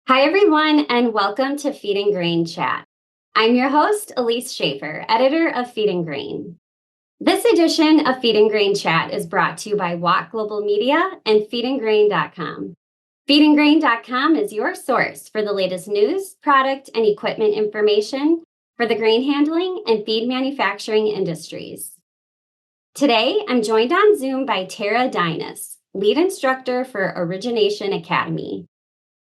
Hi, everyone, and welcome to Feed and Grain Chat. I'm your host, Elise Schaefer, editor of Feed and Grain. This edition of Feed and Grain Chat is brought to you by Walk Global Media and feedandgrain.com. Feedandgrain.com is your source for the latest news, product, and equipment information for the grain handling and feed manufacturing industries. Today, I'm joined on Zoom by Tara Dynas, lead instructor for Origination Academy.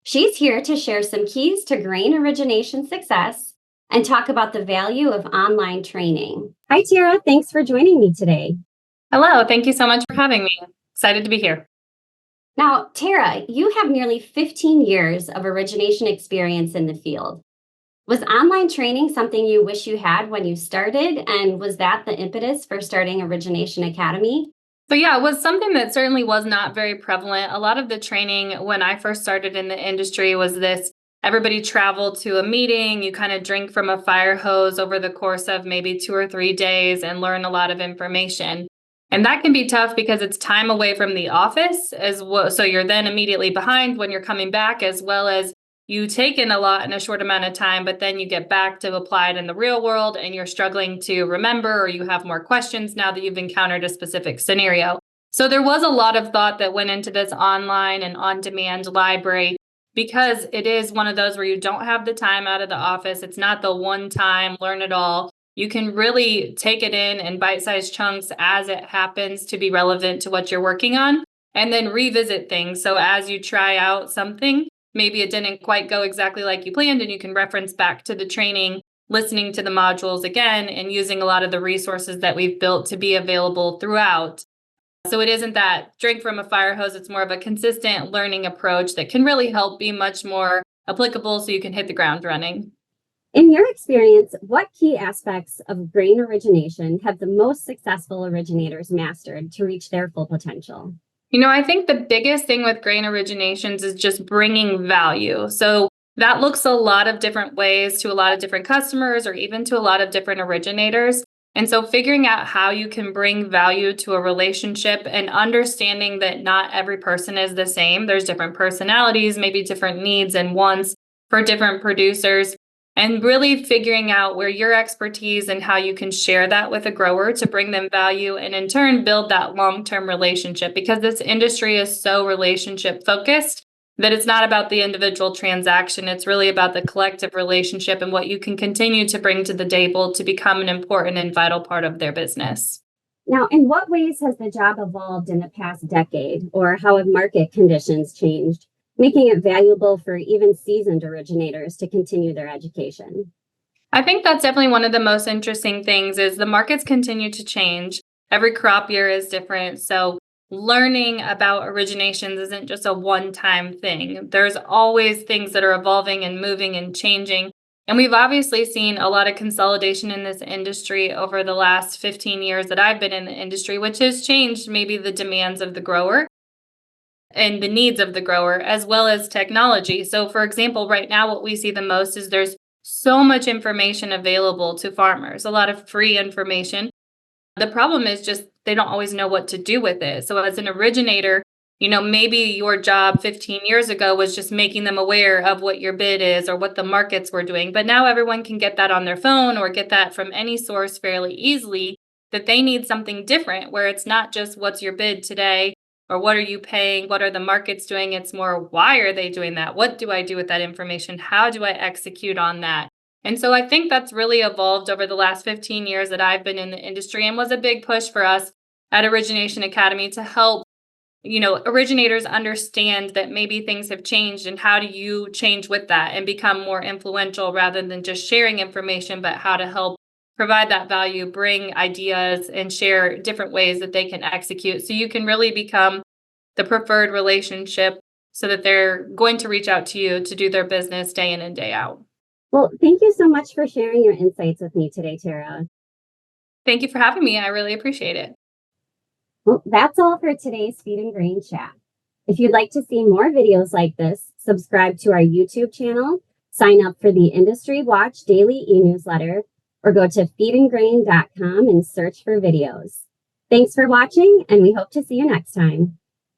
She's here to share some keys to grain origination success and talk about the value of online training. Hi, Tara. Thanks for joining me today. Hello. Thank you so much for having me. Excited to be here. Now, Tara, you have nearly 15 years of origination experience in the field. Was online training something you wish you had when you started? And was that the impetus for starting Origination Academy? So yeah, it was something that certainly was not very prevalent. A lot of the training when I first started in the industry was this: everybody traveled to a meeting, you kind of drink from a fire hose over the course of maybe 2 or 3 days and learn a lot of information. And that can be tough because it's time away from the office as well. So you're then immediately behind when you're coming back, as well as you take in a lot in a short amount of time, but then you get back to apply it in the real world and you're struggling to remember, or you have more questions now that you've encountered a specific scenario. So there was a lot of thought that went into this online and on-demand library, because it is one of those where you don't have the time out of the office. It's not the one time learn it all. You can really take it in bite-sized chunks as it happens to be relevant to what you're working on, and then revisit things. So as you try out something, maybe it didn't quite go exactly like you planned, and you can reference back to the training, listening to the modules again, and using a lot of the resources that we've built to be available throughout. So it isn't that drink from a fire hose. It's more of a consistent learning approach that can really help be much more applicable so you can hit the ground running. In your experience, what key aspects of grain origination have the most successful originators mastered to reach their full potential? I think the biggest thing with grain originations is just bringing value. So that looks a lot of different ways to a lot of different customers or even to a lot of different originators. And so figuring out how you can bring value to a relationship and understanding that not every person is the same. There's different personalities, maybe different needs and wants for different producers. And really figuring out where your expertise and how you can share that with a grower to bring them value and in turn build that long-term relationship, because this industry is so relationship focused that it's not about the individual transaction. It's really about the collective relationship and what you can continue to bring to the table to become an important and vital part of their business. Now, in what ways has the job evolved in the past decade, or how have market conditions changed, making it valuable for even seasoned originators to continue their education? I think that's definitely one of the most interesting things is the markets continue to change. Every crop year is different. So learning about originations isn't just a one-time thing. There's always things that are evolving and moving and changing. And we've obviously seen a lot of consolidation in this industry over the last 15 years that I've been in the industry, which has changed maybe the demands of the grower and the needs of the grower, as well as technology. So for example, right now, what we see the most is there's so much information available to farmers, a lot of free information. The problem is just they don't always know what to do with it. So as an originator, maybe your job 15 years ago was just making them aware of what your bid is or what the markets were doing. But now everyone can get that on their phone or get that from any source fairly easily, that they need something different where it's not just what's your bid today or what are you paying, what are the markets doing. It's more, why are they doing that? What do I do with that information? How do I execute on that? And so I think that's really evolved over the last 15 years that I've been in the industry, and was a big push for us at Origination Academy to help, originators understand that maybe things have changed and how do you change with that and become more influential rather than just sharing information, but how to help provide that value, bring ideas, and share different ways that they can execute. So you can really become the preferred relationship so that they're going to reach out to you to do their business day in and day out. Well, thank you so much for sharing your insights with me today, Tara. Thank you for having me. I really appreciate it. Well, that's all for today's Feed and Grain Chat. If you'd like to see more videos like this, subscribe to our YouTube channel, sign up for the Industry Watch daily e-newsletter, or go to feedandgrain.com and search for videos. Thanks for watching, and we hope to see you next time.